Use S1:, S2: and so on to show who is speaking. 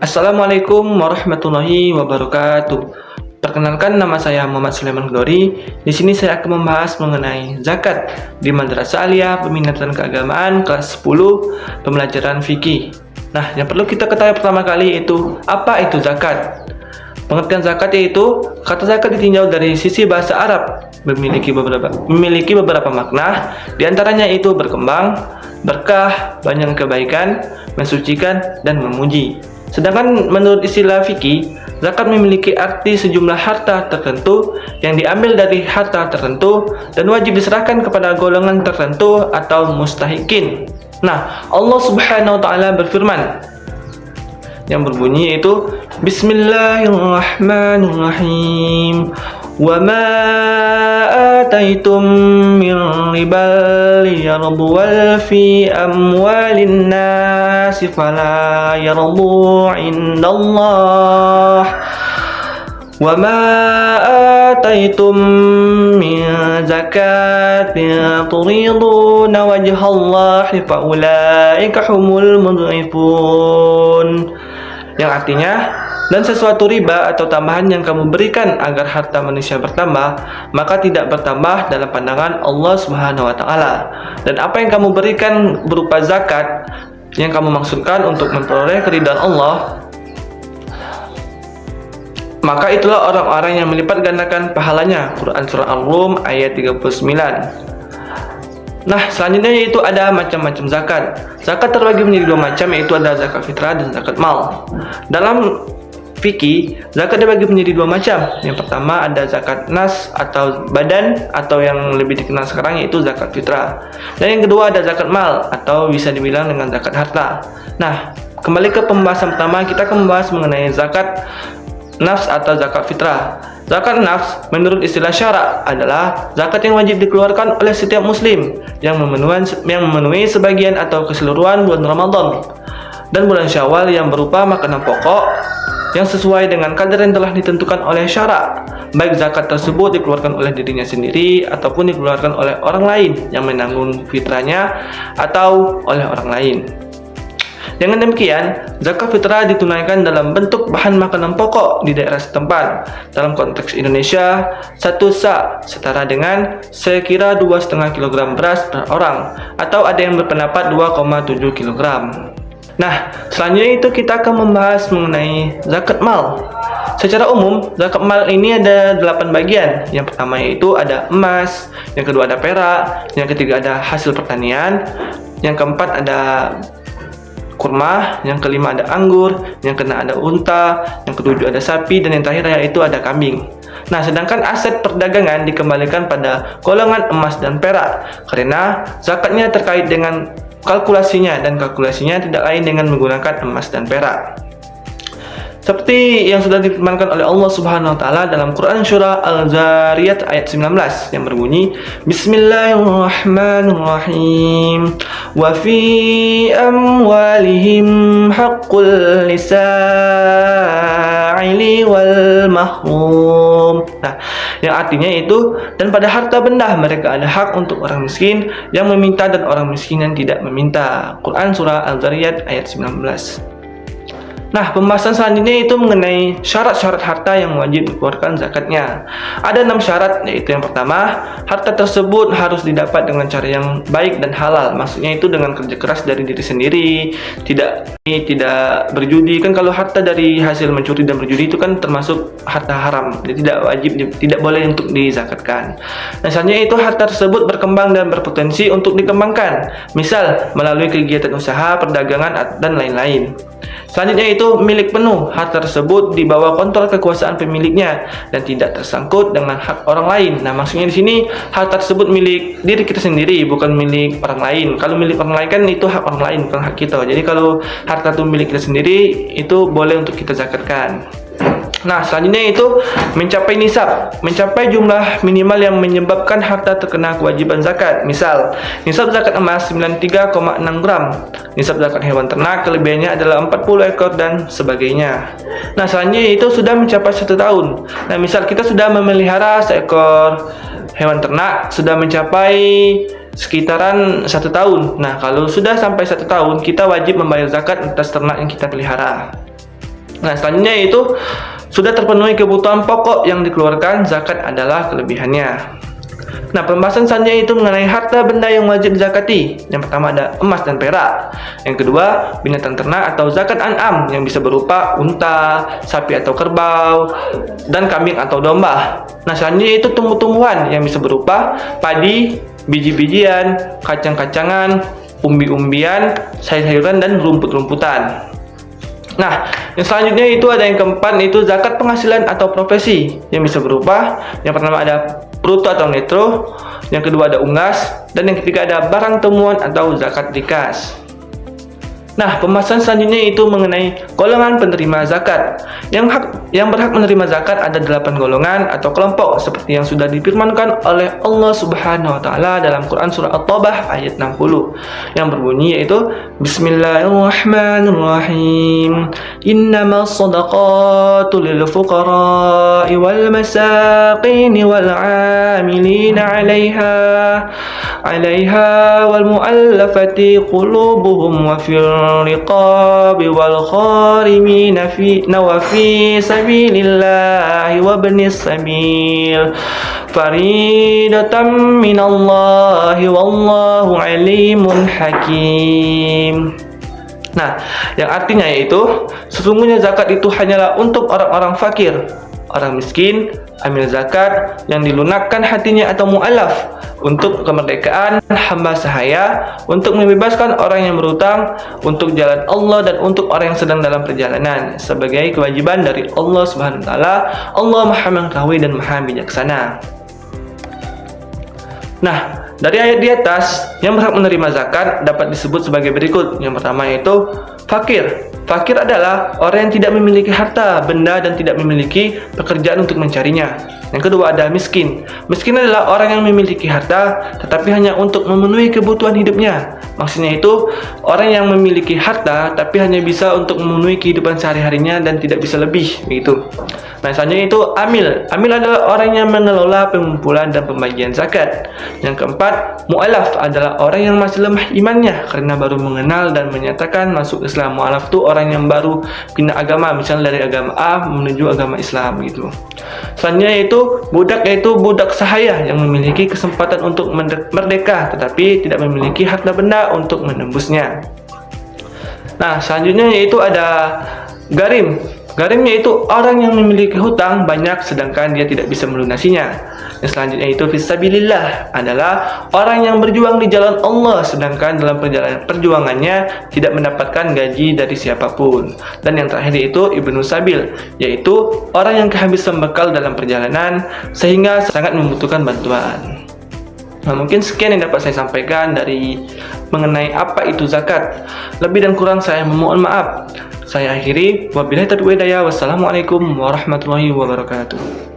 S1: Assalamualaikum warahmatullahi wabarakatuh. Perkenalkan, nama saya Muhammad Sulaiman Glory. Di sini saya akan membahas mengenai zakat di Madrasah Aliyah Peminatan Keagamaan kelas 10 pembelajaran fikih. Nah, yang perlu kita ketahui pertama kali itu apa itu zakat. Pengertian zakat yaitu kata zakat ditinjau dari sisi bahasa Arab, memiliki beberapa makna, diantaranya itu berkembang, berkah, banyak kebaikan, mensucikan, dan memuji. Sedangkan menurut istilah fikih, zakat memiliki arti sejumlah harta tertentu yang diambil dari harta tertentu dan wajib diserahkan kepada golongan tertentu atau mustahikin. Nah, Allah Subhanahu wa taala berfirman yang berbunyi yaitu Bismillahirrahmanirrahim. Wa ma ataitum min ribal liyarbuwal fi amwalin nasi fala yarbu indallah wa ma ataitum min zakatin turiduna wajhallahi fa ulaika humul mudhifun, yang artinya, dan sesuatu riba atau tambahan yang kamu berikan agar harta manusia bertambah, maka tidak bertambah dalam pandangan Allah Subhanahu wa taala. Dan apa yang kamu berikan berupa zakat yang kamu maksudkan untuk memperoleh keridhaan Allah, maka itulah orang-orang yang melipat gandakan pahalanya. Quran surah Al-Rum ayat 39. Nah, selanjutnya yaitu ada macam-macam zakat. Zakat terbagi menjadi dua macam, yaitu ada zakat fitrah dan zakat mal. Dalam fikih, zakat dibagi menjadi dua macam. Yang pertama ada zakat nas atau badan, atau yang lebih dikenal sekarang yaitu zakat fitrah. Dan yang kedua ada zakat mal, atau bisa dibilang dengan zakat harta. Nah, kembali ke pembahasan pertama, kita akan membahas mengenai zakat nafs atau zakat fitrah. Zakat nafs menurut istilah syarak adalah zakat yang wajib dikeluarkan oleh setiap muslim yang memenuhi sebagian atau keseluruhan bulan Ramadan dan bulan Syawal yang berupa makanan pokok yang sesuai dengan kadar yang telah ditentukan oleh syarak, baik zakat tersebut dikeluarkan oleh dirinya sendiri ataupun dikeluarkan oleh orang lain yang menanggung fitrahnya atau oleh orang lain. Dengan demikian, zakat fitrah ditunaikan dalam bentuk bahan makanan pokok di daerah setempat. Dalam konteks Indonesia, 1 sa setara dengan sekira 2,5 kg beras per orang, atau ada yang berpendapat 2,7 kg. Nah, selanjutnya itu kita akan membahas mengenai zakat mal. Secara umum, zakat mal ini ada 8 bagian. Yang pertama yaitu ada emas, yang kedua ada perak, yang ketiga ada hasil pertanian, yang keempat ada kurma, yang kelima ada anggur, yang keenam ada unta, yang ketujuh ada sapi, dan yang terakhir yaitu ada kambing. Nah, sedangkan aset perdagangan dikembalikan pada golongan emas dan perak karena zakatnya terkait dengan kalkulasinya, dan kalkulasinya tidak lain dengan menggunakan emas dan perak. Seperti yang sudah difirmankan oleh Allah Subhanahu wa taala dalam Quran surah Al-Zariyat ayat 19 yang berbunyi Bismillahirrahmanirrahim. Wa fi amwalihim haqqul lisa'ili wal mahrum. Nah, yang artinya itu, dan pada harta benda mereka ada hak untuk orang miskin yang meminta dan orang miskin yang tidak meminta. Quran surah Al-Zariyat ayat 19. Nah, pembahasan selanjutnya itu mengenai syarat-syarat harta yang wajib dikeluarkan zakatnya. Ada 6 syarat, yaitu yang pertama, harta tersebut harus didapat dengan cara yang baik dan halal. Maksudnya itu dengan kerja keras dari diri sendiri, tidak berjudi. Kan kalau harta dari hasil mencuri dan berjudi itu kan termasuk harta haram. Jadi tidak boleh untuk dizakatkan. Nah, selanjutnya itu harta tersebut berkembang dan berpotensi untuk dikembangkan. Misal melalui kegiatan usaha, perdagangan, dan lain-lain. Selanjutnya itu milik penuh. Harta tersebut di bawah kontrol kekuasaan pemiliknya dan tidak tersangkut dengan hak orang lain. Nah, maksudnya di sini harta tersebut milik diri kita sendiri, bukan milik orang lain. Kalau milik orang lain kan itu hak orang lain, bukan hak kita. Jadi kalau harta itu milik kita sendiri, itu boleh untuk kita zakatkan. Nah, selanjutnya itu mencapai nisab, mencapai jumlah minimal yang menyebabkan harta terkena kewajiban zakat. Misal, nisab zakat emas 93,6 gram, nisab zakat hewan ternak kelebihannya adalah 40 ekor dan sebagainya. Nah, selanjutnya itu sudah mencapai 1 tahun. Nah, misal kita sudah memelihara seekor hewan ternak, sudah mencapai sekitaran 1 tahun. Nah, kalau sudah sampai 1 tahun, kita wajib membayar zakat atas ternak yang kita pelihara. Nah, selanjutnya yaitu sudah terpenuhi kebutuhan pokok yang dikeluarkan, zakat adalah kelebihannya. Nah, pembahasan selanjutnya itu mengenai harta benda yang wajib dizakati. Yang pertama ada emas dan perak. Yang kedua, binatang ternak atau zakat an'am yang bisa berupa unta, sapi atau kerbau, dan kambing atau domba. Nah, selanjutnya itu tumbuh-tumbuhan yang bisa berupa padi, biji-bijian, kacang-kacangan, umbi-umbian, sayur-sayuran, dan rumput-rumputan. Nah, yang selanjutnya itu ada yang keempat, itu zakat penghasilan atau profesi yang bisa berupa, yang pertama ada bruto atau netto, yang kedua ada unggas, dan yang ketiga ada barang temuan atau zakat rikas. Nah, pembahasan selanjutnya itu mengenai golongan penerima zakat. Yang berhak menerima zakat ada 8 golongan atau kelompok seperti yang sudah difirmankan oleh Allah Subhanahu wa taala dalam Quran surah At-Taubah ayat 60 yang berbunyi yaitu Bismillahirrahmanirrahim. Innamas shadaqatu lil fuqara'i wal masakin wal 'amilina 'alaiha wal mu'allafati qulubuhum wa fil riqabi wal kharimina fi sabilillahi wa ibnis sabil faridatan minallahi wallahu alimun hakim. Nah, yang artinya yaitu sesungguhnya zakat itu hanyalah untuk orang-orang fakir, orang miskin, amil zakat yang dilunakkan hatinya atau mu'alaf, untuk kemerdekaan hamba sahaya, untuk membebaskan orang yang berhutang, untuk jalan Allah, dan untuk orang yang sedang dalam perjalanan sebagai kewajiban dari Allah Subhanahu wa taala. Allah Maha mengetahui dan Maha bijaksana. Nah, dari ayat di atas, yang berhak menerima zakat dapat disebut sebagai berikut. Yang pertama yaitu fakir. Fakir adalah orang yang tidak memiliki harta, benda, dan tidak memiliki pekerjaan untuk mencarinya. Yang kedua ada miskin. Miskin adalah orang yang memiliki harta tetapi hanya untuk memenuhi kebutuhan hidupnya. Maksudnya itu orang yang memiliki harta tapi hanya bisa untuk memenuhi kehidupan sehari-harinya dan tidak bisa lebih, begitu. Nah, selanjutnya itu amil. Amil adalah orang yang mengelola pengumpulan dan pembagian zakat. Yang keempat, mu'alaf adalah orang yang masih lemah imannya karena baru mengenal dan menyatakan masuk Islam. Mu'alaf itu orang yang baru pindah agama, misalnya dari agama A menuju agama Islam, gitu. Selanjutnya yaitu budak sahaya yang memiliki kesempatan untuk merdeka tetapi tidak memiliki harta benda untuk menembusnya. Nah, selanjutnya yaitu ada garim. Garim yaitu orang yang memiliki hutang banyak sedangkan dia tidak bisa melunasinya. Yang selanjutnya itu fisabilillah adalah orang yang berjuang di jalan Allah sedangkan dalam perjuangannya tidak mendapatkan gaji dari siapapun. Dan yang terakhir itu ibnu sabil, yaitu orang yang kehabisan bekal dalam perjalanan sehingga sangat membutuhkan bantuan. Nah, mungkin sekian yang dapat saya sampaikan dari mengenai apa itu zakat. Lebih dan kurang saya memohon maaf. Saya akhiri, wabillahi taufiq wal hidayah. Wassalamualaikum warahmatullahi wabarakatuh.